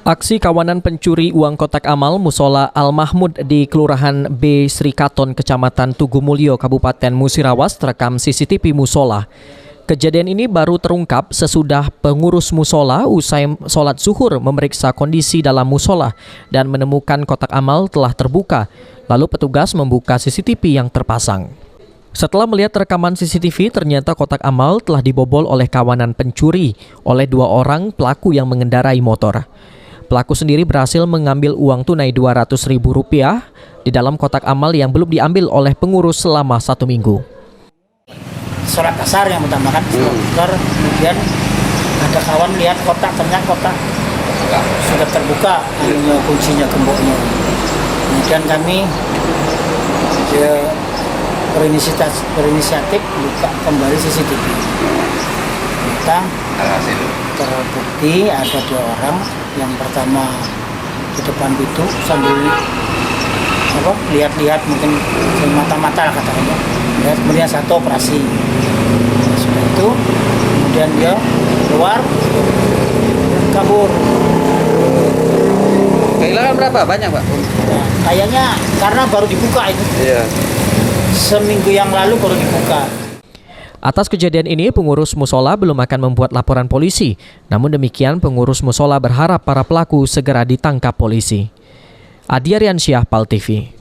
Aksi kawanan pencuri uang kotak amal Musola Al-Mahmud di Kelurahan B Srikaton, Kecamatan Tugumulyo, Kabupaten Musirawas terekam CCTV musola. Kejadian ini baru terungkap sesudah pengurus musola usai sholat zuhur memeriksa kondisi dalam musola dan menemukan kotak amal telah terbuka. Lalu petugas membuka CCTV yang terpasang. Setelah melihat rekaman CCTV, ternyata kotak amal telah dibobol oleh kawanan pencuri oleh 2 orang pelaku yang mengendarai motor. Pelaku sendiri berhasil mengambil uang tunai Rp200.000 di dalam kotak amal yang belum diambil oleh pengurus selama 1 minggu. Sholat asar yang pertama kan, kemudian ada kawan lihat kotak, ternyata kotak sudah terbuka, kuncinya, gemboknya. Kemudian kami berinisiatif buka kembali CCTV. Kita terbukti ada 2 orang, yang pertama di depan pintu sambil lihat-lihat mungkin mata-mata lah katanya. Kemudian 1 operasi. Sudah itu, kemudian dia keluar, kabur. Kehilangan berapa? Banyak, Pak? Nah, kayaknya karena baru dibuka ini. Iya. Seminggu yang lalu baru dibuka. Atas kejadian ini, pengurus musola belum akan membuat laporan polisi. Namun demikian, pengurus musola berharap para pelaku segera ditangkap polisi. Adi Aryansyah, PAL TV.